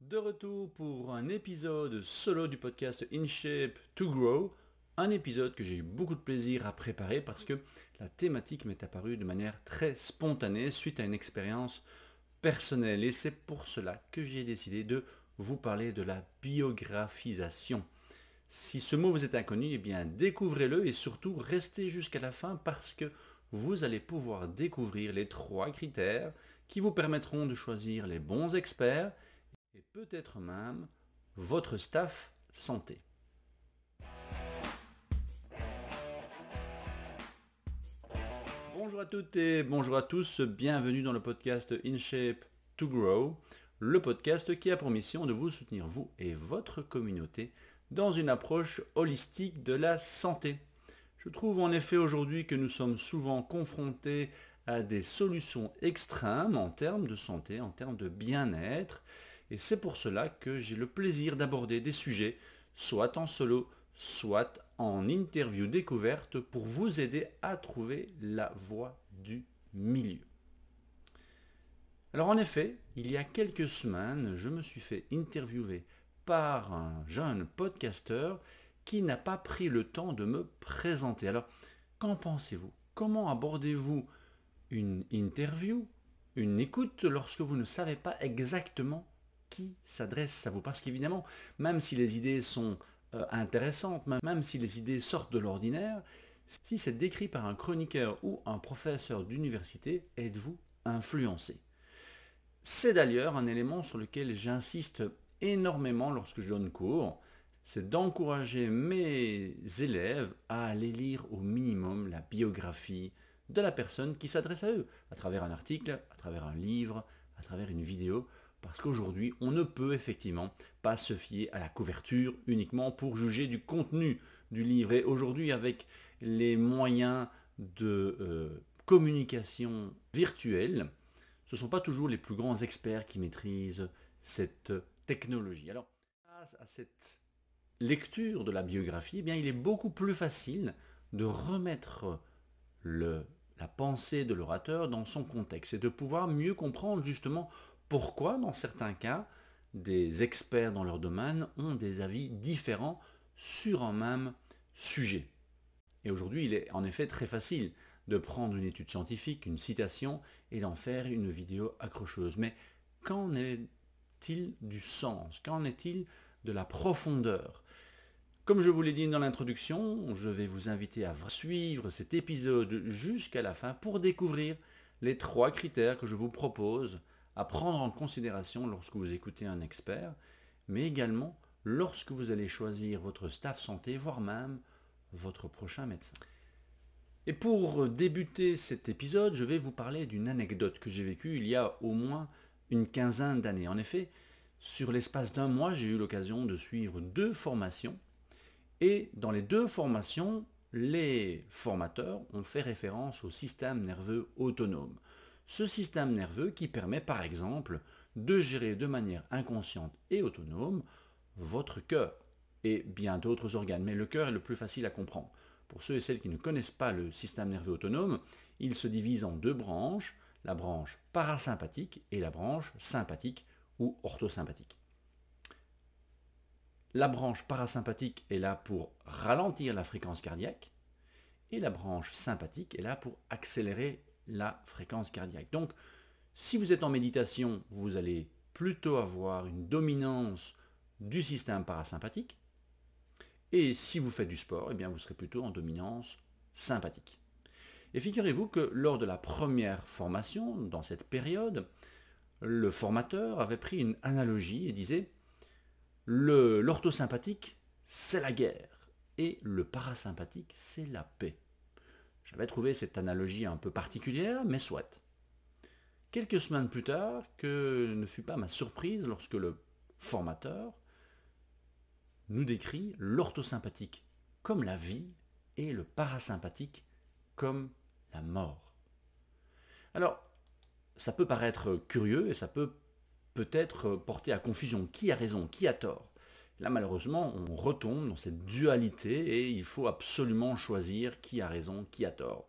De retour pour un épisode solo du podcast In Shape to Grow, un épisode que j'ai eu beaucoup de plaisir à préparer parce que la thématique m'est apparue de manière très spontanée suite à une expérience personnelle et c'est pour cela que j'ai décidé de vous parler de la biographisation. Si ce mot vous est inconnu, eh bien découvrez-le et surtout restez jusqu'à la fin parce que vous allez pouvoir découvrir les 3 critères qui vous permettront de choisir les bons experts et peut-être même votre staff santé. Bonjour à toutes et bonjour à tous, bienvenue dans le podcast In Shape to Grow, le podcast qui a pour mission de vous soutenir vous et votre communauté dans une approche holistique de la santé. Je trouve en effet aujourd'hui que nous sommes souvent confrontés à des solutions extrêmes en termes de santé, en termes de bien-être, et c'est pour cela que j'ai le plaisir d'aborder des sujets, soit en solo, soit en interview découverte, pour vous aider à trouver la voie du milieu. Alors en effet, il y a quelques semaines, je me suis fait interviewer par un jeune podcasteur qui n'a pas pris le temps de me présenter. Alors, qu'en pensez-vous? Comment abordez-vous une interview, une écoute, lorsque vous ne savez pas exactement qui s'adresse à vous? Parce qu'évidemment, même si les idées sont intéressantes, même si les idées sortent de l'ordinaire, si c'est décrit par un chroniqueur ou un professeur d'université, êtes-vous influencé? C'est d'ailleurs un élément sur lequel j'insiste énormément lorsque je donne cours, c'est d'encourager mes élèves à aller lire au minimum la biographie de la personne qui s'adresse à eux, à travers un article, à travers un livre, à travers une vidéo, parce qu'aujourd'hui, on ne peut effectivement pas se fier à la couverture uniquement pour juger du contenu du livre. Et aujourd'hui, avec les moyens de communication virtuelle, ce ne sont pas toujours les plus grands experts qui maîtrisent cette technologie. Alors, grâce à cette lecture de la biographie, eh bien, il est beaucoup plus facile de remettre la pensée de l'orateur dans son contexte et de pouvoir mieux comprendre justement pourquoi, dans certains cas, des experts dans leur domaine ont des avis différents sur un même sujet. Et aujourd'hui, il est en effet très facile de prendre une étude scientifique, une citation, et d'en faire une vidéo accrocheuse. Mais qu'en est-il du sens? Qu'en est-il de la profondeur? Comme je vous l'ai dit dans l'introduction, je vais vous inviter à suivre cet épisode jusqu'à la fin pour découvrir les 3 critères que je vous propose à prendre en considération lorsque vous écoutez un expert, mais également lorsque vous allez choisir votre staff santé, voire même votre prochain médecin. Et pour débuter cet épisode, je vais vous parler d'une anecdote que j'ai vécue il y a au moins une quinzaine d'années. En effet, sur l'espace d'un mois, j'ai eu l'occasion de suivre 2 formations. Et dans les 2 formations, les formateurs ont fait référence au système nerveux autonome. Ce système nerveux qui permet par exemple de gérer de manière inconsciente et autonome votre cœur et bien d'autres organes. Mais le cœur est le plus facile à comprendre. Pour ceux et celles qui ne connaissent pas le système nerveux autonome, il se divise en 2 branches, la branche parasympathique et la branche sympathique ou orthosympathique. La branche parasympathique est là pour ralentir la fréquence cardiaque et la branche sympathique est là pour accélérer la fréquence cardiaque. Donc, si vous êtes en méditation, vous allez plutôt avoir une dominance du système parasympathique. Et si vous faites du sport, eh bien vous serez plutôt en dominance sympathique. Et figurez-vous que lors de la première formation, dans cette période, le formateur avait pris une analogie et disait l'orthosympathique, c'est la guerre, et le parasympathique, c'est la paix. J'avais trouvé cette analogie un peu particulière, mais soit. Quelques semaines plus tard, que ne fut pas ma surprise lorsque le formateur nous décrit l'orthosympathique comme la vie et le parasympathique comme la mort. Alors, ça peut paraître curieux et ça peut peut-être porter à confusion. Qui a raison? Qui a tort? Là, malheureusement, on retombe dans cette dualité et il faut absolument choisir qui a raison, qui a tort.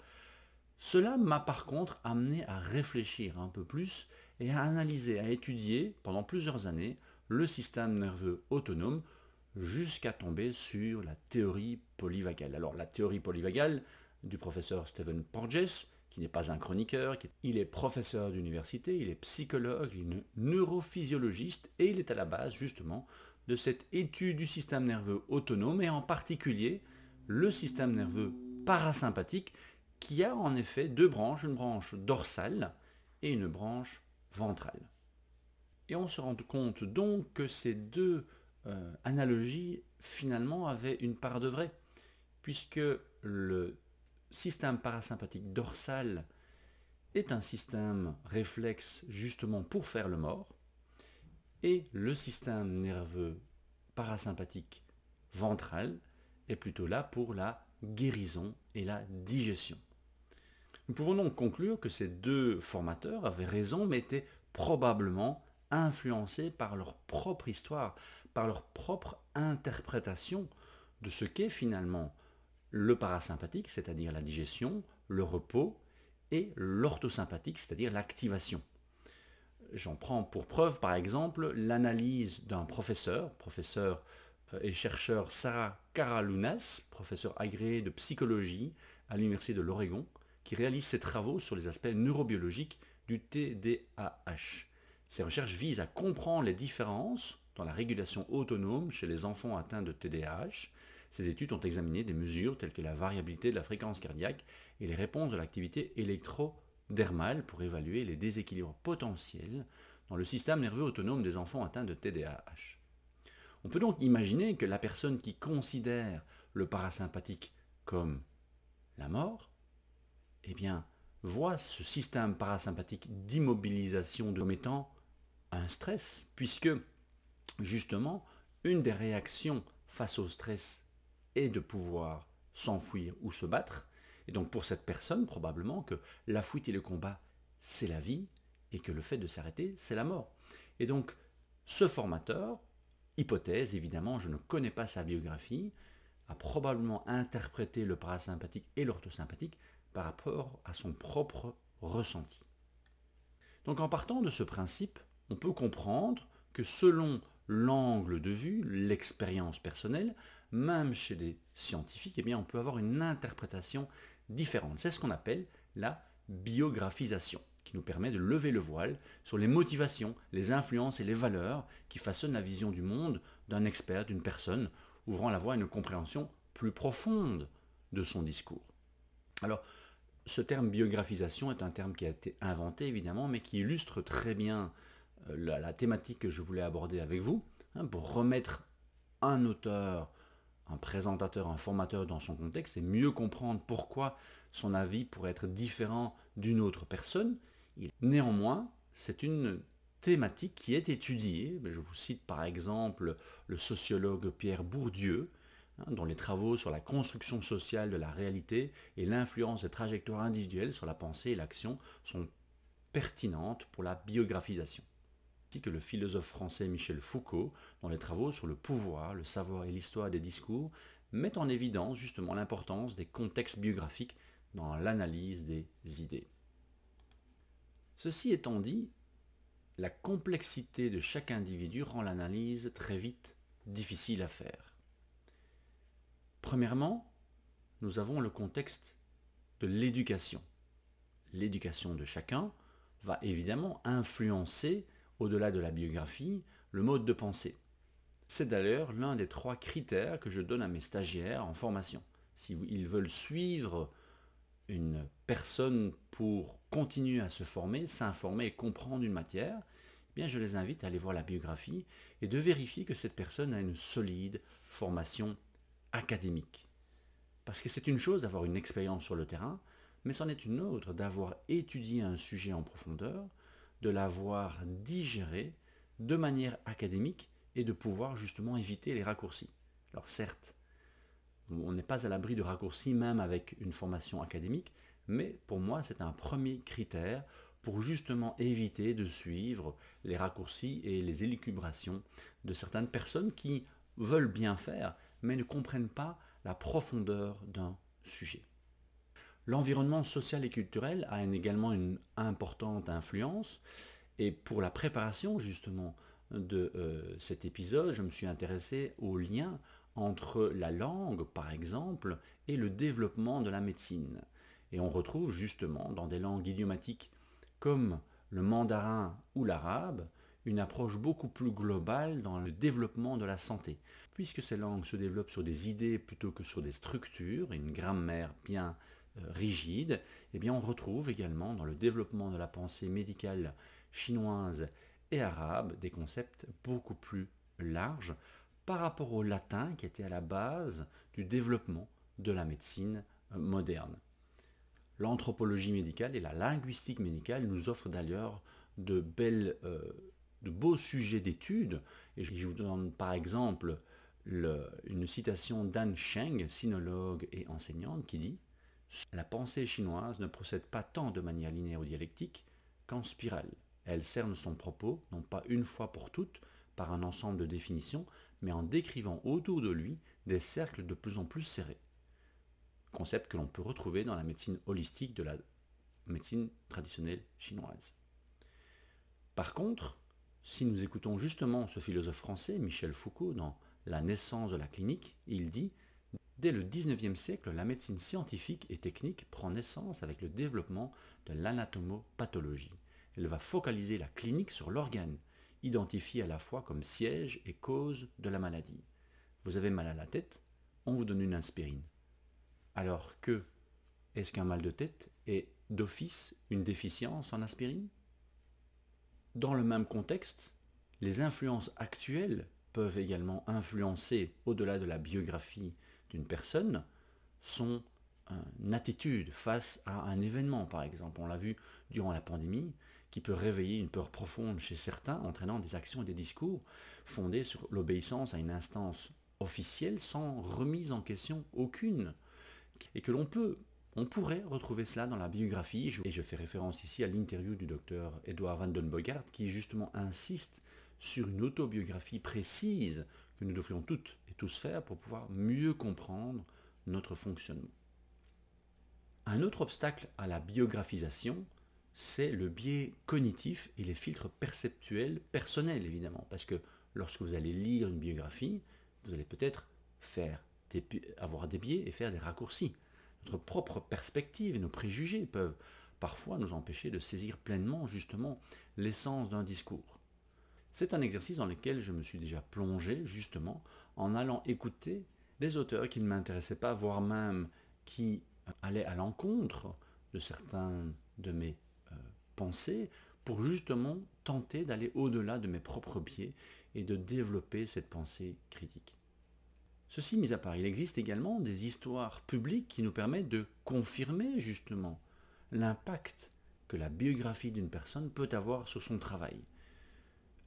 Cela m'a par contre amené à réfléchir un peu plus et à analyser, à étudier pendant plusieurs années le système nerveux autonome jusqu'à tomber sur la théorie polyvagale. Alors la théorie polyvagale du professeur Stephen Porges, qui n'est pas un chroniqueur, il est professeur d'université, il est psychologue, il est neurophysiologiste et il est à la base justement de cette étude du système nerveux autonome et en particulier le système nerveux parasympathique qui a en effet deux branches, une branche dorsale et une branche ventrale. Et on se rend compte donc que ces deux analogies finalement avaient une part de vrai, puisque le système parasympathique dorsal est un système réflexe justement pour faire le mort, et le système nerveux parasympathique ventral est plutôt là pour la guérison et la digestion. Nous pouvons donc conclure que ces deux formateurs avaient raison, mais étaient probablement influencés par leur propre histoire, par leur propre interprétation de ce qu'est finalement le parasympathique, c'est-à-dire la digestion, le repos, et l'orthosympathique, c'est-à-dire l'activation. J'en prends pour preuve, par exemple, l'analyse d'un professeur et chercheur Sarah Karalounas, professeur agréé de psychologie à l'Université de l'Oregon, qui réalise ses travaux sur les aspects neurobiologiques du TDAH. Ces recherches visent à comprendre les différences dans la régulation autonome chez les enfants atteints de TDAH. Ces études ont examiné des mesures telles que la variabilité de la fréquence cardiaque et les réponses de l'activité électrodermale pour évaluer les déséquilibres potentiels dans le système nerveux autonome des enfants atteints de TDAH. On peut donc imaginer que la personne qui considère le parasympathique comme la mort, eh bien, voit ce système parasympathique d'immobilisation comme étant un stress, puisque justement, une des réactions face au stress est de pouvoir s'enfuir ou se battre. Et donc pour cette personne, probablement que la fuite et le combat, c'est la vie, et que le fait de s'arrêter, c'est la mort. Et donc, ce formateur, hypothèse, évidemment, je ne connais pas sa biographie, a probablement interprété le parasympathique et l'orthosympathique par rapport à son propre ressenti. Donc en partant de ce principe, on peut comprendre que selon l'angle de vue, l'expérience personnelle, même chez des scientifiques, eh bien, on peut avoir une interprétation différente. C'est ce qu'on appelle la biographisation, qui nous permet de lever le voile sur les motivations, les influences et les valeurs qui façonnent la vision du monde d'un expert, d'une personne, ouvrant la voie à une compréhension plus profonde de son discours. Alors, ce terme biographisation est un terme qui a été inventé évidemment, mais qui illustre très bien la thématique que je voulais aborder avec vous, pour remettre un auteur, un présentateur, un formateur dans son contexte et mieux comprendre pourquoi son avis pourrait être différent d'une autre personne. Néanmoins, c'est une thématique qui est étudiée. Je vous cite par exemple le sociologue Pierre Bourdieu, dont les travaux sur la construction sociale de la réalité et l'influence des trajectoires individuelles sur la pensée et l'action sont pertinentes pour la biographisation. Ainsi que le philosophe français Michel Foucault, dont les travaux sur le pouvoir, le savoir et l'histoire des discours mettent en évidence justement l'importance des contextes biographiques dans l'analyse des idées. Ceci étant dit, la complexité de chaque individu rend l'analyse très vite difficile à faire. Premièrement, nous avons le contexte de l'éducation. L'éducation de chacun va évidemment influencer, au-delà de la biographie, le mode de pensée. C'est d'ailleurs l'un des 3 critères que je donne à mes stagiaires en formation. S'ils veulent suivre une personne pour continuer à se former, s'informer et comprendre une matière, eh bien je les invite à aller voir la biographie et de vérifier que cette personne a une solide formation académique. Parce que c'est une chose d'avoir une expérience sur le terrain, mais c'en est une autre d'avoir étudié un sujet en profondeur, de l'avoir digéré de manière académique et de pouvoir justement éviter les raccourcis. Alors certes, on n'est pas à l'abri de raccourcis même avec une formation académique, mais pour moi c'est un premier critère pour justement éviter de suivre les raccourcis et les élucubrations de certaines personnes qui veulent bien faire, mais ne comprennent pas la profondeur d'un sujet. L'environnement social et culturel a également une importante influence, et pour la préparation justement de cet épisode, je me suis intéressé aux liens entre la langue, par exemple, et le développement de la médecine. Et on retrouve justement dans des langues idiomatiques comme le mandarin ou l'arabe, une approche beaucoup plus globale dans le développement de la santé. Puisque ces langues se développent sur des idées plutôt que sur des structures, et une grammaire bien rigide, eh bien on retrouve également dans le développement de la pensée médicale chinoise et arabe des concepts beaucoup plus larges par rapport au latin qui était à la base du développement de la médecine moderne. L'anthropologie médicale et la linguistique médicale nous offrent d'ailleurs de beaux sujets d'études. Et je vous donne par exemple une citation d'Anne Sheng, sinologue et enseignante, qui dit « La pensée chinoise ne procède pas tant de manière linéaire ou dialectique qu'en spirale. Elle cerne son propos, non pas une fois pour toutes, par un ensemble de définitions, mais en décrivant autour de lui des cercles de plus en plus serrés. » Concept que l'on peut retrouver dans la médecine holistique de la médecine traditionnelle chinoise. Par contre, si nous écoutons justement ce philosophe français, Michel Foucault, dans La naissance de la clinique, il dit « Dès le XIXe siècle, la médecine scientifique et technique prend naissance avec le développement de l'anatomopathologie. Elle va focaliser la clinique sur l'organe, identifié à la fois comme siège et cause de la maladie. Vous avez mal à la tête, on vous donne une aspirine. Alors que, est-ce qu'un mal de tête est d'office une déficience en aspirine? Dans le même contexte, les influences actuelles peuvent également influencer, au-delà de la biographie d'une personne, son attitude face à un événement, par exemple. On l'a vu durant la pandémie, qui peut réveiller une peur profonde chez certains, entraînant des actions et des discours fondés sur l'obéissance à une instance officielle sans remise en question aucune. Et que on pourrait retrouver cela dans la biographie, et je fais référence ici à l'interview du docteur Edouard Van den Bogart, qui justement insiste sur une autobiographie précise que nous devrions toutes et tous faire pour pouvoir mieux comprendre notre fonctionnement. Un autre obstacle à la biographisation, c'est le biais cognitif et les filtres perceptuels personnels, évidemment, parce que lorsque vous allez lire une biographie, vous allez peut-être avoir des biais et faire des raccourcis. Notre propre perspective et nos préjugés peuvent parfois nous empêcher de saisir pleinement justement l'essence d'un discours. C'est un exercice dans lequel je me suis déjà plongé justement en allant écouter des auteurs qui ne m'intéressaient pas, voire même qui allaient à l'encontre de certains de mes pensées, pour justement tenter d'aller au-delà de mes propres biais et de développer cette pensée critique. Ceci mis à part, il existe également des histoires publiques qui nous permettent de confirmer justement l'impact que la biographie d'une personne peut avoir sur son travail.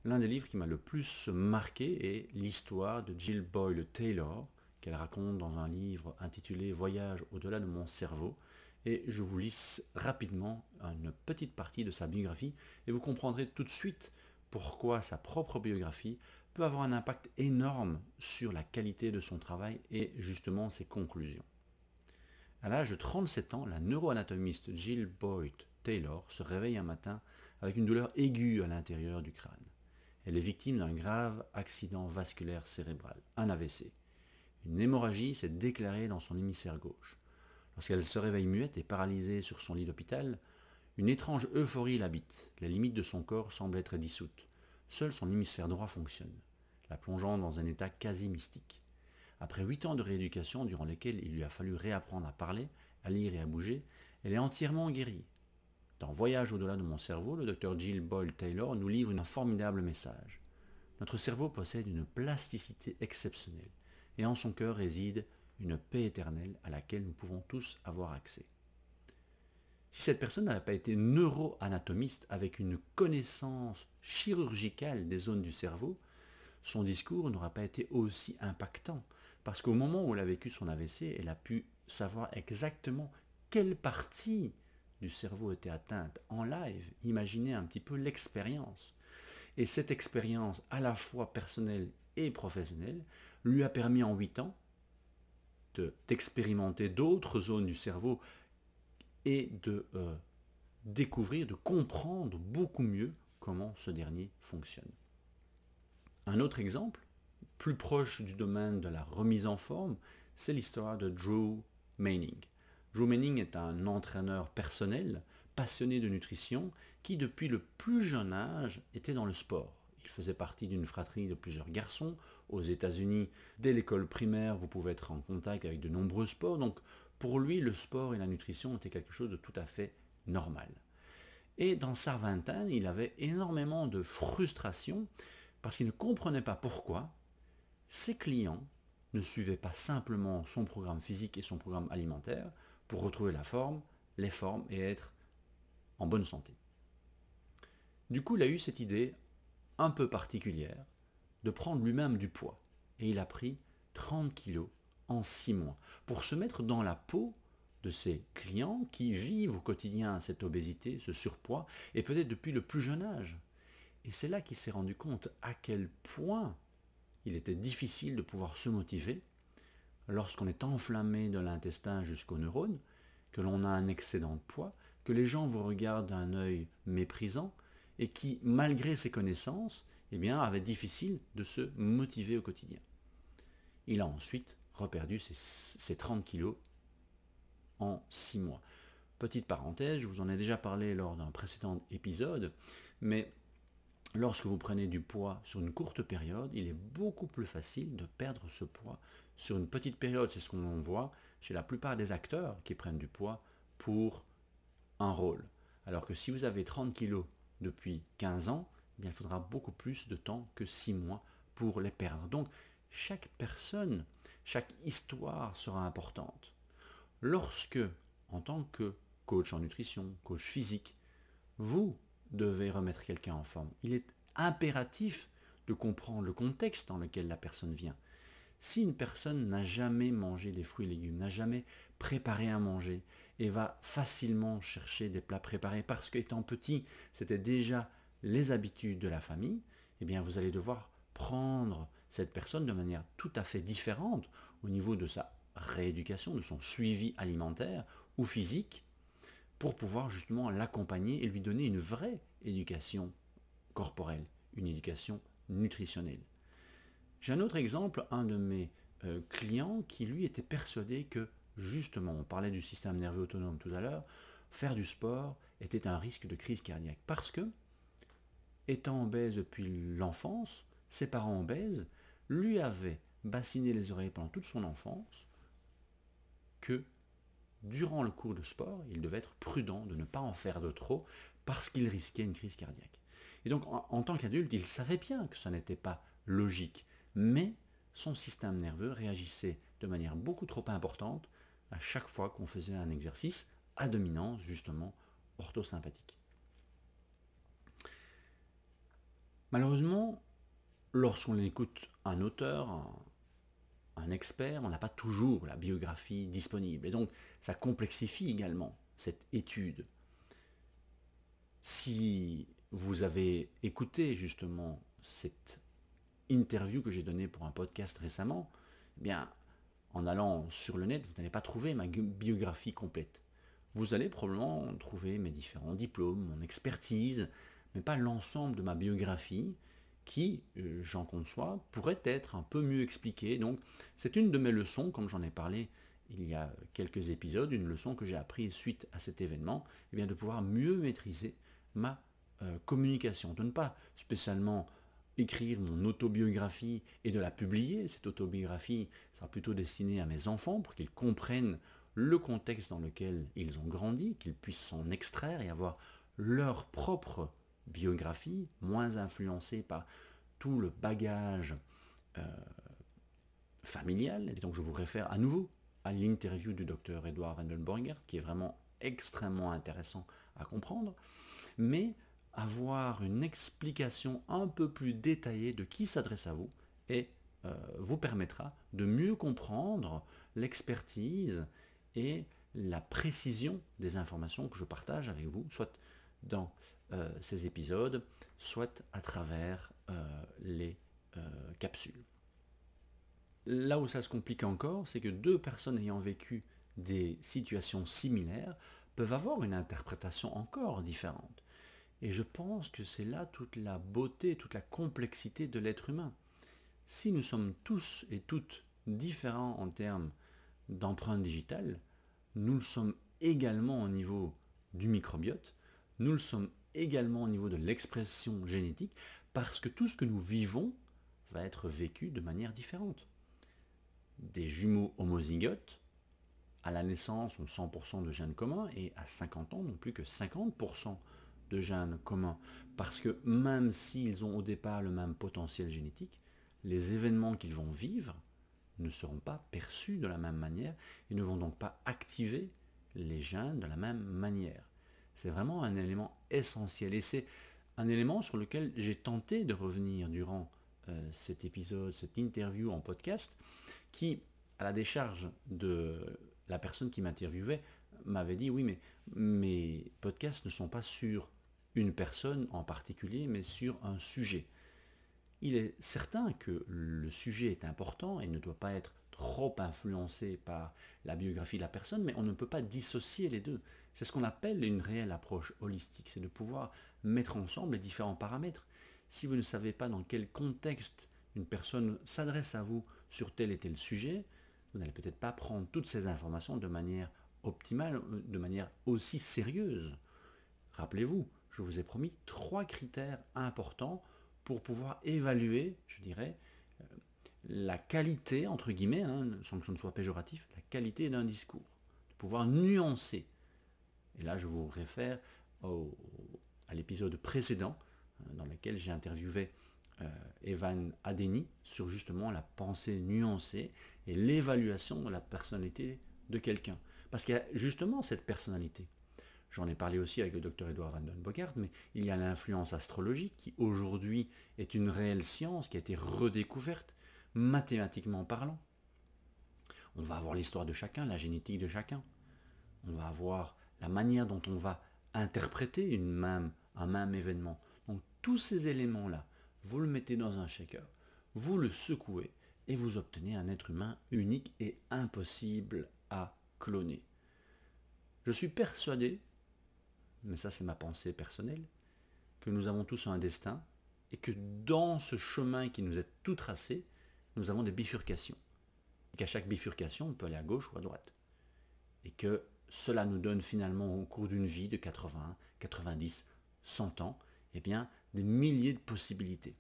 L'un des livres qui m'a le plus marqué est l'histoire de Jill Boyle Taylor, qu'elle raconte dans un livre intitulé Voyage au-delà de mon cerveau, et je vous lis rapidement une petite partie de sa biographie et vous comprendrez tout de suite pourquoi sa propre biographie peut avoir un impact énorme sur la qualité de son travail et justement ses conclusions. À l'âge de 37 ans, la neuroanatomiste Jill Boyd Taylor se réveille un matin avec une douleur aiguë à l'intérieur du crâne. Elle est victime d'un grave accident vasculaire cérébral, un AVC. Une hémorragie s'est déclarée dans son hémisphère gauche. Lorsqu'elle se réveille muette et paralysée sur son lit d'hôpital, une étrange euphorie l'habite. Les limites de son corps semblent être dissoutes. Seul son hémisphère droit fonctionne, la plongeant dans un état quasi mystique. Après 8 ans de rééducation durant lesquels il lui a fallu réapprendre à parler, à lire et à bouger, elle est entièrement guérie. Dans Voyage au-delà de mon cerveau, le docteur Jill Boyle Taylor nous livre un formidable message. Notre cerveau possède une plasticité exceptionnelle, et en son cœur réside une paix éternelle à laquelle nous pouvons tous avoir accès. Si cette personne n'avait pas été neuroanatomiste avec une connaissance chirurgicale des zones du cerveau, son discours n'aurait pas été aussi impactant, parce qu'au moment où elle a vécu son AVC, elle a pu savoir exactement quelle partie du cerveau était atteinte en live. Imaginez un petit peu l'expérience. Et cette expérience, à la fois personnelle et professionnelle, lui a permis en 8 ans d'expérimenter d'autres zones du cerveau et de découvrir, de comprendre beaucoup mieux comment ce dernier fonctionne. Un autre exemple, plus proche du domaine de la remise en forme, c'est l'histoire de Drew Manning. Drew Manning est un entraîneur personnel, passionné de nutrition, qui depuis le plus jeune âge était dans le sport. Il faisait partie d'une fratrie de plusieurs garçons. Aux États-Unis, dès l'école primaire, vous pouvez être en contact avec de nombreux sports. Donc pour lui, le sport et la nutrition étaient quelque chose de tout à fait normal. Et dans sa vingtaine, il avait énormément de frustration parce qu'il ne comprenait pas pourquoi ses clients ne suivaient pas simplement son programme physique et son programme alimentaire pour retrouver la forme, les formes et être en bonne santé. Du coup, il a eu cette idée un peu particulière de prendre lui-même du poids. Et il a pris 30 kilos en 6 mois pour se mettre dans la peau de ses clients qui vivent au quotidien cette obésité, ce surpoids, et peut-être depuis le plus jeune âge. Et c'est là qu'il s'est rendu compte à quel point il était difficile de pouvoir se motiver lorsqu'on est enflammé de l'intestin jusqu'aux neurones, que l'on a un excédent de poids, que les gens vous regardent d'un œil méprisant et qui, malgré ses connaissances, avait difficile de se motiver au quotidien. Il a ensuite reperdu ses 30 kilos en 6 mois. Petite parenthèse, je vous en ai déjà parlé lors d'un précédent épisode, mais lorsque vous prenez du poids sur une courte période, il est beaucoup plus facile de perdre ce poids sur une petite période. C'est ce qu'on voit chez la plupart des acteurs qui prennent du poids pour un rôle. Alors que si vous avez 30 kilos depuis 15 ans, il faudra beaucoup plus de temps que 6 mois pour les perdre. Donc chaque personne, chaque histoire sera importante. Lorsque, en tant que coach en nutrition, coach physique, vous devez remettre quelqu'un en forme, il est impératif de comprendre le contexte dans lequel la personne vient. Si une personne n'a jamais mangé des fruits et légumes, n'a jamais préparé à manger et va facilement chercher des plats préparés parce qu'étant petit, c'était déjà les habitudes de la famille, vous allez devoir prendre cette personne de manière tout à fait différente au niveau de sa rééducation, de son suivi alimentaire ou physique, pour pouvoir justement l'accompagner et lui donner une vraie éducation corporelle, une éducation nutritionnelle. J'ai un autre exemple, un de mes clients qui lui était persuadé que justement, on parlait du système nerveux autonome tout à l'heure, faire du sport était un risque de crise cardiaque parce que, étant obèse depuis l'enfance, ses parents obèses lui avaient bassiné les oreilles pendant toute son enfance que durant le cours de sport, il devait être prudent de ne pas en faire de trop parce qu'il risquait une crise cardiaque. Et donc, en tant qu'adulte, il savait bien que ça n'était pas logique, mais son système nerveux réagissait de manière beaucoup trop importante à chaque fois qu'on faisait un exercice à dominance, justement, orthosympathique. Malheureusement, lorsqu'on écoute un auteur, un expert, on n'a pas toujours la biographie disponible. Et donc, ça complexifie également cette étude. Si vous avez écouté justement cette interview que j'ai donnée pour un podcast récemment, en allant sur le net, vous n'allez pas trouver ma biographie complète. Vous allez probablement trouver mes différents diplômes, mon expertise, mais pas l'ensemble de ma biographie qui, j'en conçois, pourrait être un peu mieux expliquée. Donc c'est une de mes leçons, comme j'en ai parlé il y a quelques épisodes, une leçon que j'ai apprise suite à cet événement, de pouvoir mieux maîtriser ma communication, de ne pas spécialement écrire mon autobiographie et de la publier. Cette autobiographie sera plutôt destinée à mes enfants pour qu'ils comprennent le contexte dans lequel ils ont grandi, qu'ils puissent s'en extraire et avoir leur propre biographie, moins influencée par tout le bagage familial. Et donc je vous réfère à nouveau à l'interview du docteur Edouard van den Borgert, qui est vraiment extrêmement intéressant à comprendre, mais avoir une explication un peu plus détaillée de qui s'adresse à vous et vous permettra de mieux comprendre l'expertise et la précision des informations que je partage avec vous, soit dans ces épisodes, soit à travers les capsules. Là où ça se complique encore, c'est que deux personnes ayant vécu des situations similaires peuvent avoir une interprétation encore différente. Et je pense que c'est là toute la beauté, toute la complexité de l'être humain. Si nous sommes tous et toutes différents en termes d'empreinte digitale, nous le sommes également au niveau du microbiote, nous le sommes également au niveau de l'expression génétique, parce que tout ce que nous vivons va être vécu de manière différente. Des jumeaux homozygotes, à la naissance, ont 100% de gènes communs, et à 50 ans, non plus que 50% de gènes communs. Parce que même s'ils ont au départ le même potentiel génétique, les événements qu'ils vont vivre ne seront pas perçus de la même manière et ne vont donc pas activer les gènes de la même manière. C'est vraiment un élément essentiel et c'est un élément sur lequel j'ai tenté de revenir durant cet épisode, cette interview en podcast, qui, à la décharge de la personne qui m'interviewait, m'avait dit oui, mais mes podcasts ne sont pas sur une personne en particulier, mais sur un sujet. Il est certain que le sujet est important et ne doit pas être trop influencé par la biographie de la personne, mais on ne peut pas dissocier les deux. C'est ce qu'on appelle une réelle approche holistique, c'est de pouvoir mettre ensemble les différents paramètres. Si vous ne savez pas dans quel contexte une personne s'adresse à vous sur tel et tel sujet, vous n'allez peut-être pas prendre toutes ces informations de manière optimale, de manière aussi sérieuse. Rappelez-vous, je vous ai promis 3 critères importants pour pouvoir évaluer, je dirais, la qualité, entre guillemets, sans que ce ne soit péjoratif, la qualité d'un discours, de pouvoir nuancer. Et là, je vous réfère à l'épisode précédent, dans lequel j'ai interviewé Evan Adeni sur justement la pensée nuancée et l'évaluation de la personnalité de quelqu'un. Parce qu'il y a justement cette personnalité. J'en ai parlé aussi avec le docteur Edouard Van den Bogart, mais il y a l'influence astrologique qui aujourd'hui est une réelle science qui a été redécouverte, mathématiquement parlant. On va avoir l'histoire de chacun, la génétique de chacun. On va avoir la manière dont on va interpréter un même événement. Donc tous ces éléments-là, vous le mettez dans un shaker, vous le secouez et vous obtenez un être humain unique et impossible à cloner. Je suis persuadé, mais ça c'est ma pensée personnelle, que nous avons tous un destin et que dans ce chemin qui nous est tout tracé, nous avons des bifurcations. Et qu'à chaque bifurcation, on peut aller à gauche ou à droite. Et que cela nous donne finalement au cours d'une vie de 80, 90, 100 ans, eh bien, des milliers de possibilités.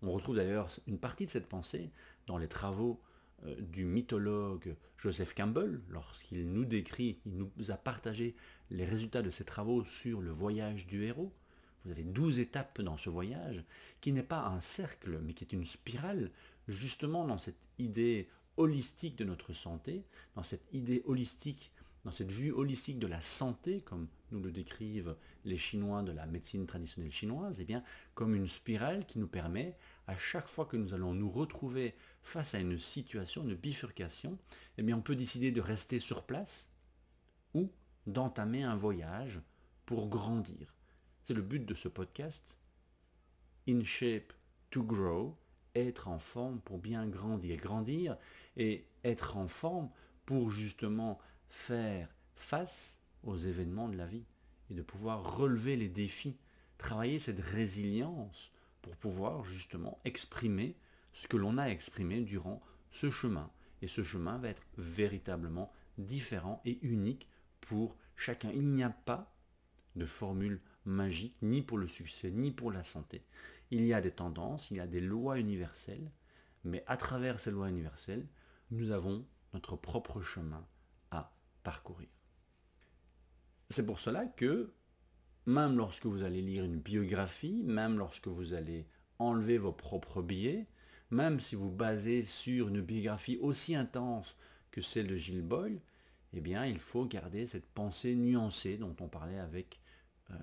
On retrouve d'ailleurs une partie de cette pensée dans les travaux du mythologue Joseph Campbell, lorsqu'il nous décrit, il nous a partagé les résultats de ses travaux sur le voyage du héros. Vous avez 12 étapes dans ce voyage, qui n'est pas un cercle, mais qui est une spirale, justement dans cette idée holistique de notre santé, dans cette idée holistique, dans cette vue holistique de la santé, comme nous le décrivent les Chinois de la médecine traditionnelle chinoise, eh bien, comme une spirale qui nous permet, à chaque fois que nous allons nous retrouver face à une situation, une bifurcation, eh bien, on peut décider de rester sur place ou d'entamer un voyage pour grandir. C'est le but de ce podcast, In Shape to Grow, être en forme pour bien grandir et être en forme pour justement faire face aux événements de la vie et de pouvoir relever les défis, travailler cette résilience pour pouvoir justement exprimer ce que l'on a exprimé durant ce chemin. Et ce chemin va être véritablement différent et unique pour chacun. Il n'y a pas de formule magique, ni pour le succès, ni pour la santé. Il y a des tendances, il y a des lois universelles, mais à travers ces lois universelles, nous avons notre propre chemin à parcourir. C'est pour cela que, même lorsque vous allez lire une biographie, même lorsque vous allez enlever vos propres biais, même si vous basez sur une biographie aussi intense que celle de Gilles Boyle, eh bien, il faut garder cette pensée nuancée dont on parlait avec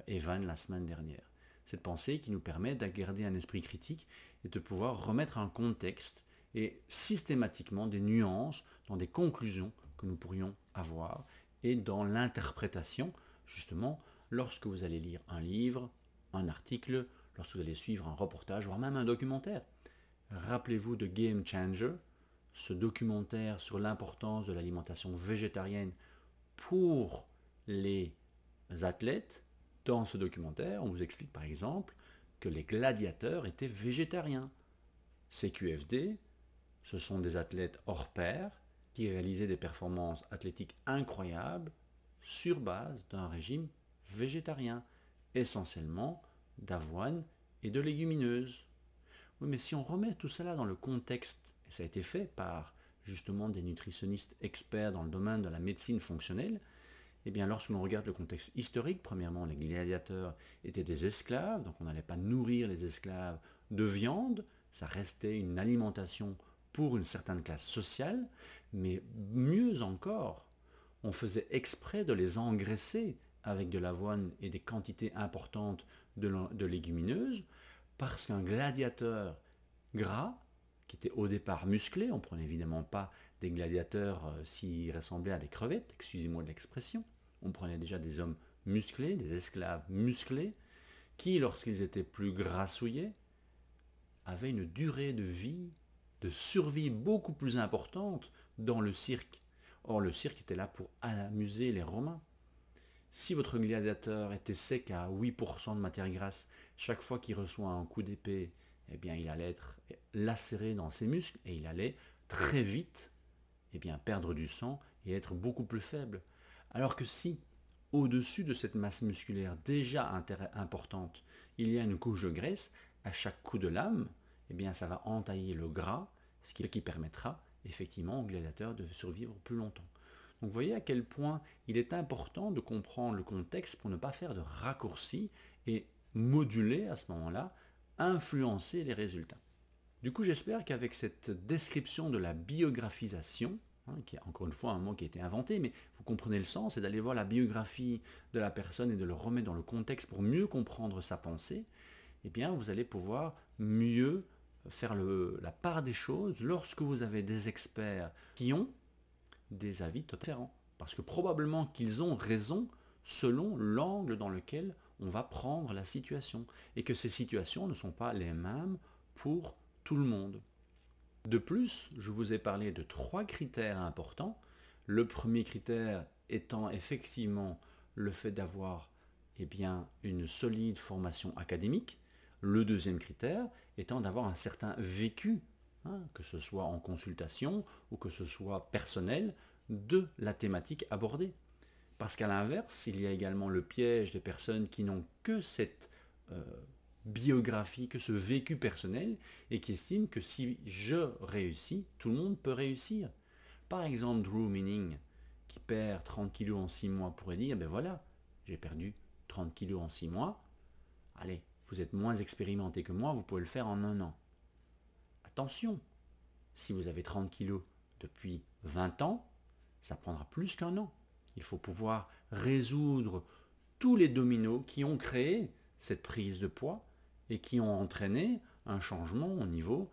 Evan la semaine dernière. Cette pensée qui nous permet de garder un esprit critique et de pouvoir remettre un contexte et systématiquement des nuances dans des conclusions que nous pourrions avoir et dans l'interprétation, justement, lorsque vous allez lire un livre, un article, lorsque vous allez suivre un reportage, voire même un documentaire. Rappelez-vous de Game Changer, ce documentaire sur l'importance de l'alimentation végétarienne pour les athlètes, Dans ce documentaire, on vous explique par exemple que les gladiateurs étaient végétariens. CQFD, ce sont des athlètes hors pair qui réalisaient des performances athlétiques incroyables sur base d'un régime végétarien, essentiellement d'avoine et de légumineuses. Oui, mais si on remet tout cela dans le contexte, et ça a été fait par justement des nutritionnistes experts dans le domaine de la médecine fonctionnelle, eh bien lorsque l'on regarde le contexte historique, premièrement les gladiateurs étaient des esclaves, donc on n'allait pas nourrir les esclaves de viande, ça restait une alimentation pour une certaine classe sociale, mais mieux encore, on faisait exprès de les engraisser avec de l'avoine et des quantités importantes de légumineuses, parce qu'un gladiateur gras, qui était au départ musclé, on ne prenait évidemment pas des gladiateurs s'ils ressemblaient à des crevettes, excusez-moi de l'expression, on prenait déjà des hommes musclés, des esclaves musclés, qui, lorsqu'ils étaient plus grassouillés, avaient une durée de vie, de survie beaucoup plus importante dans le cirque. Or, le cirque était là pour amuser les Romains. Si votre gladiateur était sec à 8% de matière grasse, chaque fois qu'il reçoit un coup d'épée, eh bien, il allait être lacéré dans ses muscles et il allait très vite perdre du sang et être beaucoup plus faible. Alors que si, au-dessus de cette masse musculaire déjà importante, il y a une couche de graisse, à chaque coup de lame, ça va entailler le gras, ce qui permettra effectivement au gladiateur de survivre plus longtemps. Donc vous voyez à quel point il est important de comprendre le contexte pour ne pas faire de raccourcis et moduler à ce moment-là, influencer les résultats. Du coup, j'espère qu'avec cette description de la biographisation, qui est encore une fois un mot qui a été inventé, mais vous comprenez le sens, c'est d'aller voir la biographie de la personne et de le remettre dans le contexte pour mieux comprendre sa pensée, vous allez pouvoir mieux faire la part des choses lorsque vous avez des experts qui ont des avis totalement différents. Parce que probablement qu'ils ont raison selon l'angle dans lequel on va prendre la situation. Et que ces situations ne sont pas les mêmes pour tout le monde. De plus, je vous ai parlé de 3 critères importants. Le premier critère étant effectivement le fait d'avoir une solide formation académique. Le deuxième critère étant d'avoir un certain vécu, que ce soit en consultation ou que ce soit personnel, de la thématique abordée. Parce qu'à l'inverse, il y a également le piège des personnes qui n'ont que cette biographie, que ce vécu personnel, et qui estiment que si je réussis, tout le monde peut réussir. Par exemple, Drew Manning, qui perd 30 kilos en 6 mois, pourrait dire, ben voilà, j'ai perdu 30 kilos en 6 mois, allez, vous êtes moins expérimenté que moi, vous pouvez le faire en 1 an. Attention, si vous avez 30 kilos depuis 20 ans, ça prendra plus qu'1 an. Il faut pouvoir résoudre tous les dominos qui ont créé cette prise de poids et qui ont entraîné un changement au niveau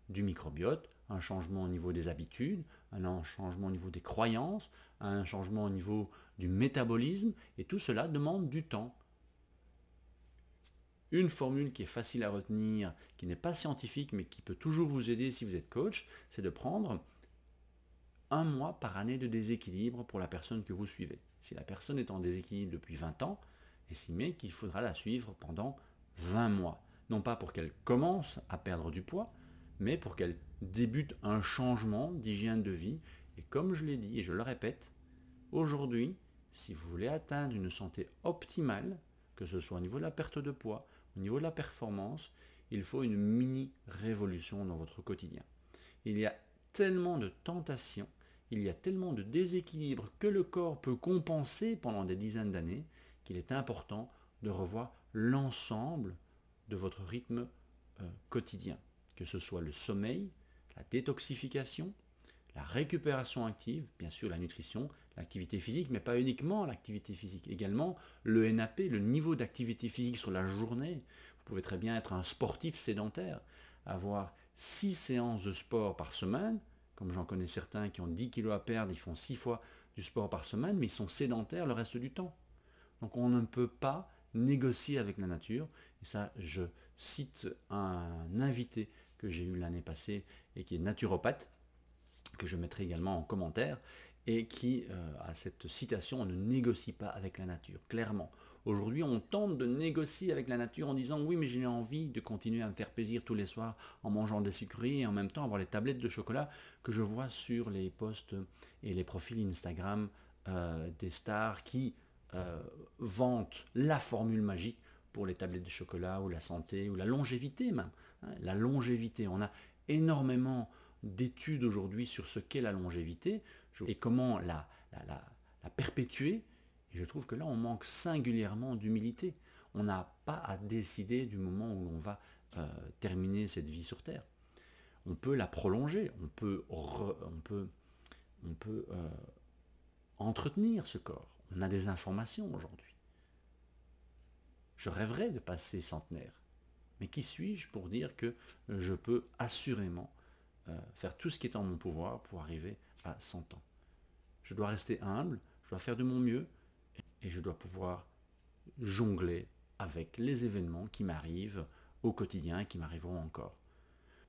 du microbiote, un changement au niveau des habitudes, un changement au niveau des croyances, un changement au niveau du métabolisme, et tout cela demande du temps. Une formule qui est facile à retenir, qui n'est pas scientifique, mais qui peut toujours vous aider si vous êtes coach, c'est de prendre 1 mois par année de déséquilibre pour la personne que vous suivez. Si la personne est en déséquilibre depuis 20 ans, estimez qu'il faudra la suivre pendant 20 mois. Non pas pour qu'elle commence à perdre du poids, mais pour qu'elle débute un changement d'hygiène de vie. Et comme je l'ai dit et je le répète, aujourd'hui, si vous voulez atteindre une santé optimale, que ce soit au niveau de la perte de poids, au niveau de la performance, il faut une mini-révolution dans votre quotidien. Il y a tellement de tentations, il y a tellement de déséquilibres que le corps peut compenser pendant des dizaines d'années qu'il est important de revoir l'ensemble de votre rythme quotidien, que ce soit le sommeil, la détoxification, la récupération active, bien sûr la nutrition, l'activité physique, mais pas uniquement l'activité physique, également le NAP, le niveau d'activité physique sur la journée. Vous pouvez très bien être un sportif sédentaire, avoir 6 séances de sport par semaine, comme j'en connais certains qui ont 10 kilos à perdre, ils font 6 fois du sport par semaine, mais ils sont sédentaires le reste du temps. Donc on ne peut pas négocier avec la nature. Et ça, je cite un invité que j'ai eu l'année passée et qui est naturopathe, que je mettrai également en commentaire, et qui a cette citation: on ne négocie pas avec la nature. Clairement, Aujourd'hui, on tente de négocier avec la nature en disant oui, mais j'ai envie de continuer à me faire plaisir tous les soirs en mangeant des sucreries et en même temps avoir les tablettes de chocolat que je vois sur les posts et les profils Instagram des stars qui vantent la formule magique pour les tablettes de chocolat ou la santé ou la longévité même. La longévité, on a énormément d'études aujourd'hui sur ce qu'est la longévité et comment la perpétuer. Et je trouve que là, on manque singulièrement d'humilité. On n'a pas à décider du moment où l'on va terminer cette vie sur Terre. On peut la prolonger, on peut entretenir ce corps. On a des informations aujourd'hui. Je rêverais de passer centenaire. Mais qui suis-je pour dire que je peux assurément faire tout ce qui est en mon pouvoir pour arriver à 100 ans? Je dois rester humble, je dois faire de mon mieux et je dois pouvoir jongler avec les événements qui m'arrivent au quotidien et qui m'arriveront encore.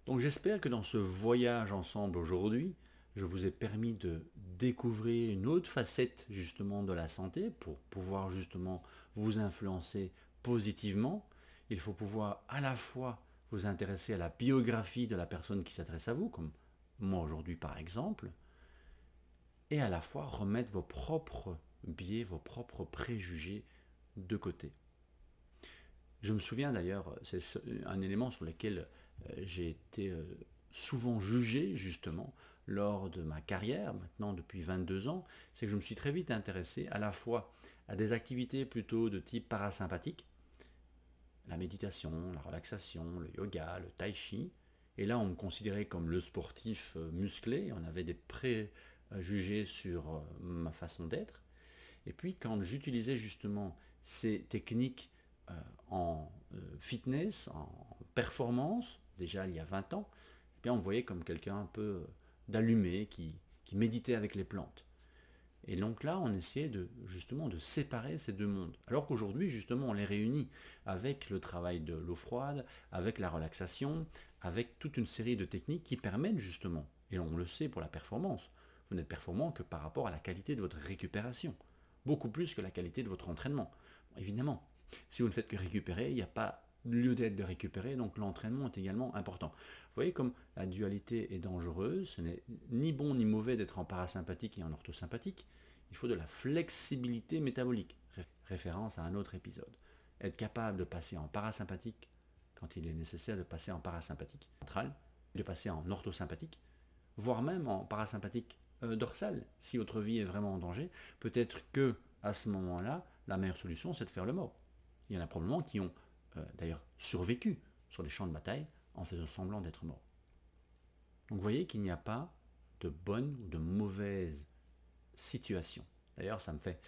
Donc j'espère que dans ce voyage ensemble aujourd'hui, je vous ai permis de découvrir une autre facette justement de la santé pour pouvoir justement vous influencer positivement. Il faut pouvoir à la fois vous intéresser à la biographie de la personne qui s'adresse à vous, comme moi aujourd'hui par exemple, et à la fois remettre vos propres biais, vos propres préjugés de côté. Je me souviens d'ailleurs, c'est un élément sur lequel j'ai été souvent jugé justement lors de ma carrière, maintenant depuis 22 ans, c'est que je me suis très vite intéressé à la fois à des activités plutôt de type parasympathique, la méditation, la relaxation, le yoga, le tai chi, et là on me considérait comme le sportif musclé, on avait des préjugés sur ma façon d'être, et puis quand j'utilisais justement ces techniques en fitness, en performance, déjà il y a 20 ans, eh bien on me voyait comme quelqu'un un peu d'allumé qui méditait avec les plantes. Et donc là, on essayait justement de séparer ces deux mondes. Alors qu'aujourd'hui, justement, on les réunit avec le travail de l'eau froide, avec la relaxation, avec toute une série de techniques qui permettent justement, et on le sait pour la performance, vous n'êtes performant que par rapport à la qualité de votre récupération, beaucoup plus que la qualité de votre entraînement. Bon, évidemment, si vous ne faites que récupérer, il n'y a pas lieu d'être de récupérer, donc l'entraînement est également important. Vous voyez comme la dualité est dangereuse, ce n'est ni bon ni mauvais d'être en parasympathique et en orthosympathique, il faut de la flexibilité métabolique, référence à un autre épisode. Être capable de passer en parasympathique quand il est nécessaire de passer en parasympathique central, de passer en orthosympathique, voire même en parasympathique dorsal, si votre vie est vraiment en danger, peut-être que à ce moment-là, la meilleure solution c'est de faire le mort. Il y en a probablement qui ont d'ailleurs survécu sur les champs de bataille en faisant semblant d'être morts. Donc vous voyez qu'il n'y a pas de bonne ou de mauvaise situation. D'ailleurs, ça me fait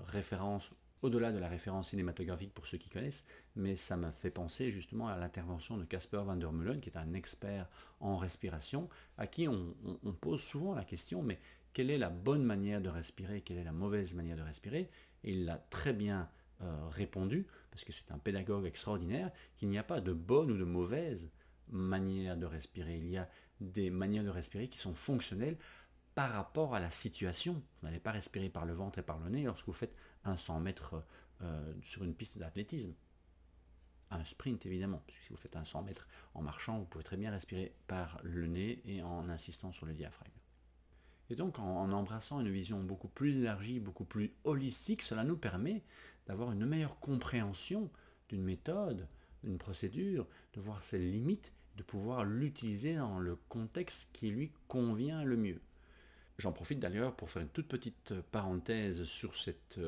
référence, au-delà de la référence cinématographique pour ceux qui connaissent, mais ça m'a fait penser justement à l'intervention de Casper van der Meulen, qui est un expert en respiration, à qui on pose souvent la question, mais quelle est la bonne manière de respirer, quelle est la mauvaise manière de respirer? Et il l'a très bien répondu, parce que c'est un pédagogue extraordinaire, qu'il n'y a pas de bonne ou de mauvaise manière de respirer. Il y a des manières de respirer qui sont fonctionnelles par rapport à la situation. Vous n'allez pas respirer par le ventre et par le nez lorsque vous faites un 100 mètres sur une piste d'athlétisme. Un sprint évidemment, parce que si vous faites un 100 mètres en marchant, vous pouvez très bien respirer par le nez et en insistant sur le diaphragme. Et donc en embrassant une vision beaucoup plus élargie, beaucoup plus holistique, cela nous permet d'avoir une meilleure compréhension d'une méthode, d'une procédure, de voir ses limites, de pouvoir l'utiliser dans le contexte qui lui convient le mieux. J'en profite d'ailleurs pour faire une toute petite parenthèse sur cette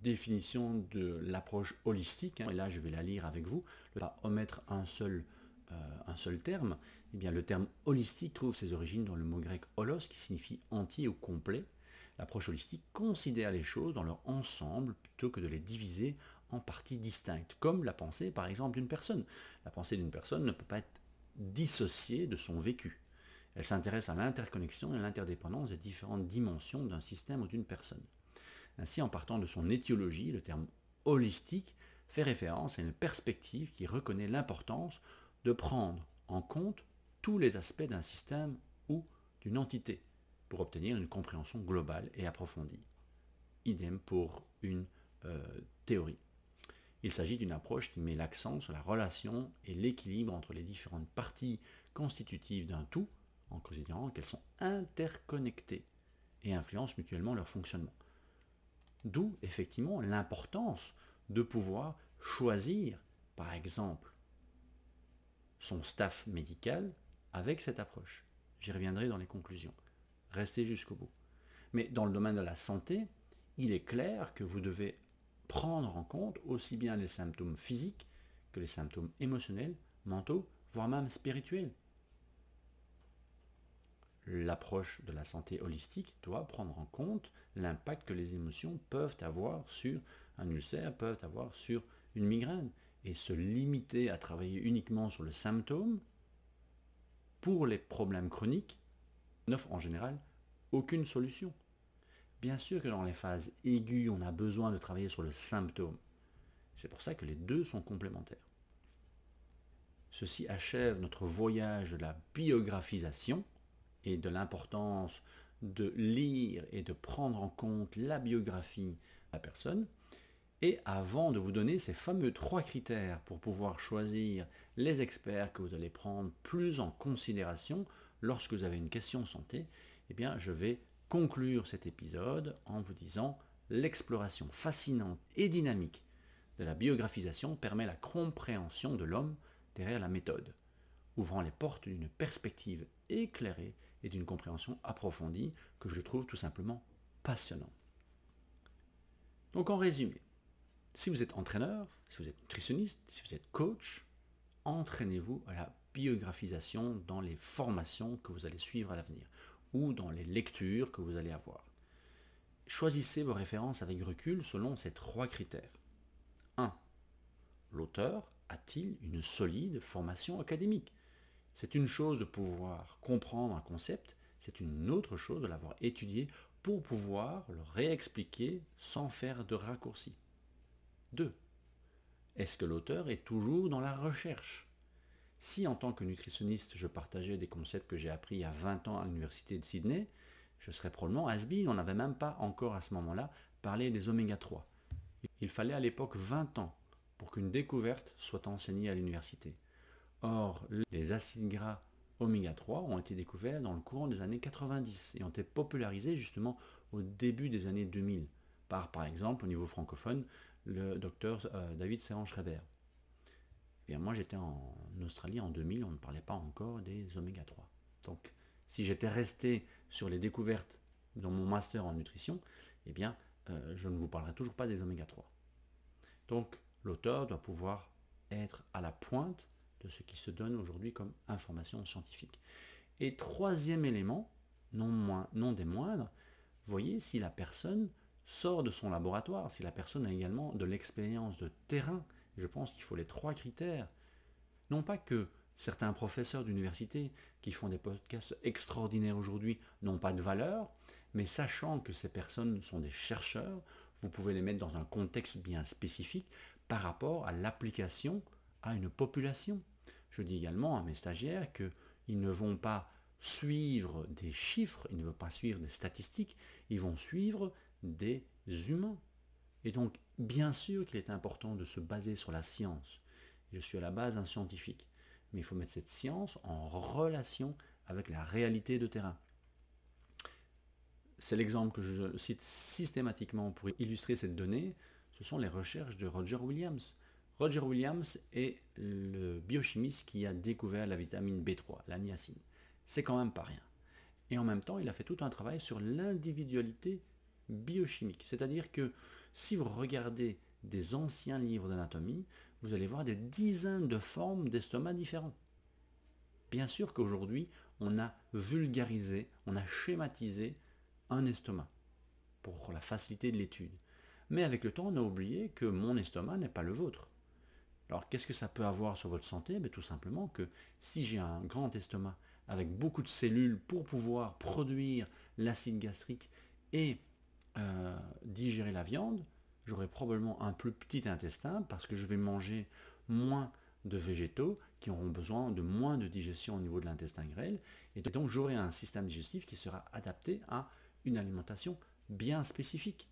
définition de l'approche holistique. Et là, je vais la lire avec vous. Je ne vais pas omettre un seul terme. Eh bien, le terme holistique trouve ses origines dans le mot grec holos, qui signifie entier ou complet. L'approche holistique considère les choses dans leur ensemble plutôt que de les diviser en parties distinctes, comme la pensée par exemple d'une personne. La pensée d'une personne ne peut pas être dissociée de son vécu. Elle s'intéresse à l'interconnexion et à l'interdépendance des différentes dimensions d'un système ou d'une personne. Ainsi, en partant de son étiologie, le terme holistique fait référence à une perspective qui reconnaît l'importance de prendre en compte tous les aspects d'un système ou d'une entité pour obtenir une compréhension globale et approfondie. Idem pour une théorie. Il s'agit d'une approche qui met l'accent sur la relation et l'équilibre entre les différentes parties constitutives d'un tout, en considérant qu'elles sont interconnectées et influencent mutuellement leur fonctionnement. D'où effectivement l'importance de pouvoir choisir, par exemple, son staff médical avec cette approche. J'y reviendrai dans les conclusions. Restez jusqu'au bout. Mais dans le domaine de la santé, il est clair que vous devez prendre en compte aussi bien les symptômes physiques que les symptômes émotionnels, mentaux, voire même spirituels. L'approche de la santé holistique doit prendre en compte l'impact que les émotions peuvent avoir sur un ulcère, peuvent avoir sur une migraine, et se limiter à travailler uniquement sur le symptôme pour les problèmes chroniques n'offre en général aucune solution. Bien sûr que dans les phases aiguës, on a besoin de travailler sur le symptôme. C'est pour ça que les deux sont complémentaires. Ceci achève notre voyage de la biographisation et de l'importance de lire et de prendre en compte la biographie de la personne. Et avant de vous donner ces fameux 3 critères pour pouvoir choisir les experts que vous allez prendre plus en considération lorsque vous avez une question santé, eh bien je vais conclure cet épisode en vous disant l'exploration fascinante et dynamique de la biographisation permet la compréhension de l'homme derrière la méthode, ouvrant les portes d'une perspective éclairée et d'une compréhension approfondie que je trouve tout simplement passionnante. Donc en résumé, si vous êtes entraîneur, si vous êtes nutritionniste, si vous êtes coach, entraînez-vous à la biographisation dans les formations que vous allez suivre à l'avenir ou dans les lectures que vous allez avoir. Choisissez vos références avec recul selon ces 3 critères. 1. L'auteur a-t-il une solide formation académique? C'est une chose de pouvoir comprendre un concept, c'est une autre chose de l'avoir étudié pour pouvoir le réexpliquer sans faire de raccourcis. 2. Est-ce que l'auteur est toujours dans la recherche? Si en tant que nutritionniste, je partageais des concepts que j'ai appris il y a 20 ans à l'université de Sydney, je serais probablement has-been. On n'avait même pas encore à ce moment-là parlé des oméga 3. Il fallait à l'époque 20 ans pour qu'une découverte soit enseignée à l'université. Or, les acides gras oméga 3 ont été découverts dans le courant des années 90 et ont été popularisés justement au début des années 2000 par exemple, au niveau francophone, le docteur David Servan-Schreiber. Et moi, j'étais en Australie en 2000, on ne parlait pas encore des oméga 3. Donc, si j'étais resté sur les découvertes dans mon master en nutrition, eh bien, je ne vous parlerai toujours pas des oméga 3. Donc, l'auteur doit pouvoir être à la pointe de ce qui se donne aujourd'hui comme information scientifique. Et troisième élément, non des moindres, voyez si la personne sort de son laboratoire, si la personne a également de l'expérience de terrain. Je pense qu'il faut les 3 critères. Non pas que certains professeurs d'université qui font des podcasts extraordinaires aujourd'hui n'ont pas de valeur, mais sachant que ces personnes sont des chercheurs, vous pouvez les mettre dans un contexte bien spécifique par rapport à l'application à une population. Je dis également à mes stagiaires qu'ils ne vont pas suivre des chiffres, ils ne vont pas suivre des statistiques, ils vont suivre des humains. Et donc, bien sûr qu'il est important de se baser sur la science. Je suis à la base un scientifique, mais il faut mettre cette science en relation avec la réalité de terrain. C'est l'exemple que je cite systématiquement pour illustrer cette donnée, ce sont les recherches de Roger Williams. Roger Williams est le biochimiste qui a découvert la vitamine B3, la niacine. C'est quand même pas rien. Et en même temps, il a fait tout un travail sur l'individualité biochimique. C'est-à-dire que si vous regardez des anciens livres d'anatomie, vous allez voir des dizaines de formes d'estomac différents. Bien sûr qu'aujourd'hui, on a vulgarisé, on a schématisé un estomac pour la facilité de l'étude. Mais avec le temps, on a oublié que mon estomac n'est pas le vôtre. Alors, qu'est-ce que ça peut avoir sur votre santé? Tout simplement que si j'ai un grand estomac avec beaucoup de cellules pour pouvoir produire l'acide gastrique et digérer la viande, j'aurai probablement un plus petit intestin parce que je vais manger moins de végétaux qui auront besoin de moins de digestion au niveau de l'intestin grêle. Et donc, j'aurai un système digestif qui sera adapté à une alimentation bien spécifique.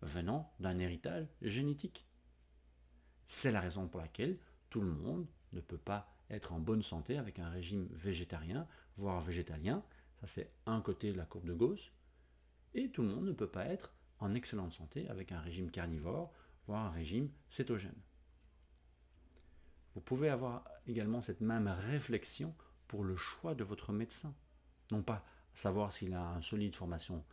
venant d'un héritage génétique. C'est la raison pour laquelle tout le monde ne peut pas être en bonne santé avec un régime végétarien, voire végétalien. Ça, c'est un côté de la courbe de Gauss. Et tout le monde ne peut pas être en excellente santé avec un régime carnivore, voire un régime cétogène. Vous pouvez avoir également cette même réflexion pour le choix de votre médecin. Non pas savoir s'il a une solide formation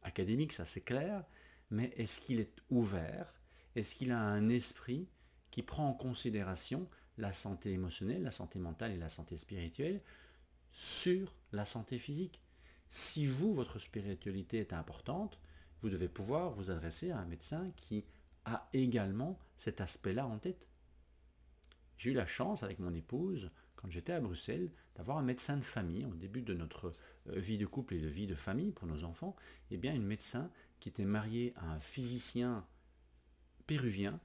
académique, ça c'est clair, mais est-ce qu'il est ouvert? Est-ce qu'il a un esprit qui prend en considération la santé émotionnelle, la santé mentale et la santé spirituelle sur la santé physique? Si vous, votre spiritualité est importante, vous devez pouvoir vous adresser à un médecin qui a également cet aspect-là en tête. J'ai eu la chance avec mon épouse, quand j'étais à Bruxelles, d'avoir un médecin de famille au début de notre vie de couple et de vie de famille pour nos enfants, et bien une médecin qui était mariée à un physicien péruvien,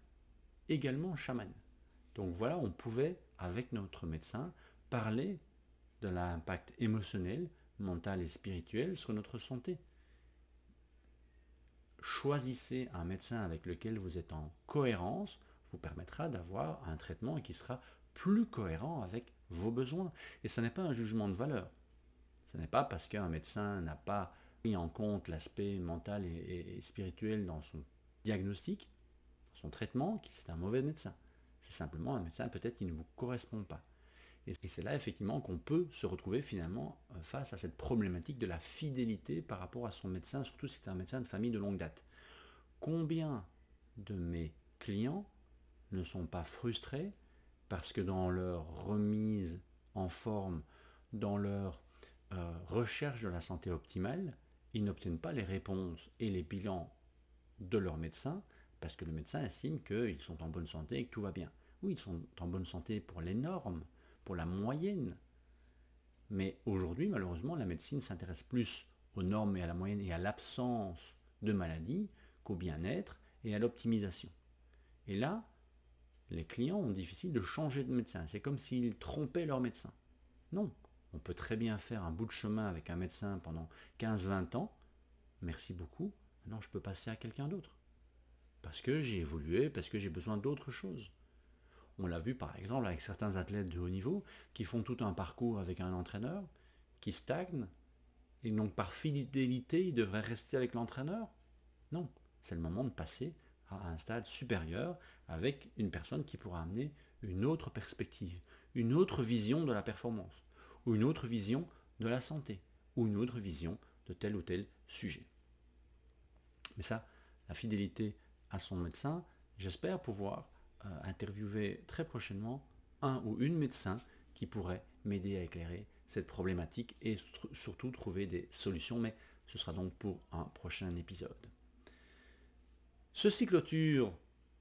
également chaman. Donc voilà, on pouvait, avec notre médecin, parler de l'impact émotionnel, mental et spirituel sur notre santé. Choisissez un médecin avec lequel vous êtes en cohérence, vous permettra d'avoir un traitement qui sera plus cohérent avec vos besoins. Et ce n'est pas un jugement de valeur. Ce n'est pas parce qu'un médecin n'a pas pris en compte l'aspect mental et spirituel dans son diagnostic, dans son traitement, que c'est un mauvais médecin. C'est simplement un médecin peut-être qui ne vous correspond pas. Et c'est là effectivement qu'on peut se retrouver finalement face à cette problématique de la fidélité par rapport à son médecin, surtout si c'est un médecin de famille de longue date. Combien de mes clients ne sont pas frustrés parce que dans leur remise en forme, dans leur recherche de la santé optimale, ils n'obtiennent pas les réponses et les bilans de leur médecin parce que le médecin estime qu'ils sont en bonne santé et que tout va bien. Oui, ils sont en bonne santé pour les normes, pour la moyenne. Mais aujourd'hui, malheureusement, la médecine s'intéresse plus aux normes et à la moyenne et à l'absence de maladies qu'au bien-être et à l'optimisation. Et là, les clients ont difficile de changer de médecin. C'est comme s'ils trompaient leur médecin. Non, on peut très bien faire un bout de chemin avec un médecin pendant 15-20 ans. Merci beaucoup. Maintenant, je peux passer à quelqu'un d'autre. Parce que j'ai évolué, parce que j'ai besoin d'autre chose. On l'a vu par exemple avec certains athlètes de haut niveau qui font tout un parcours avec un entraîneur, qui stagnent, et donc par fidélité, ils devraient rester avec l'entraîneur. Non, c'est le moment de passer à un stade supérieur avec une personne qui pourra amener une autre perspective, une autre vision de la performance, ou une autre vision de la santé, ou une autre vision de tel ou tel sujet. Mais ça, la fidélité à son médecin, j'espère pouvoir interviewer très prochainement un ou une médecin qui pourrait m'aider à éclairer cette problématique et surtout trouver des solutions, mais ce sera donc pour un prochain épisode. Ceci clôture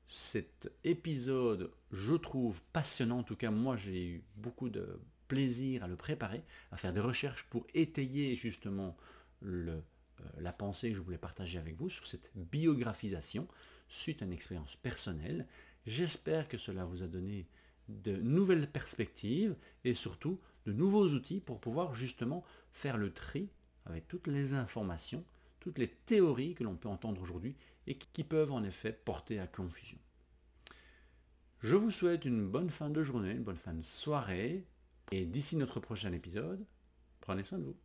cet épisode, je trouve passionnant, en tout cas moi j'ai eu beaucoup de plaisir à le préparer, à faire des recherches pour étayer justement la pensée que je voulais partager avec vous sur cette biographisation suite à une expérience personnelle. J'espère que cela vous a donné de nouvelles perspectives et surtout de nouveaux outils pour pouvoir justement faire le tri avec toutes les informations, toutes les théories que l'on peut entendre aujourd'hui et qui peuvent en effet porter à confusion. Je vous souhaite une bonne fin de journée, une bonne fin de soirée et d'ici notre prochain épisode, prenez soin de vous.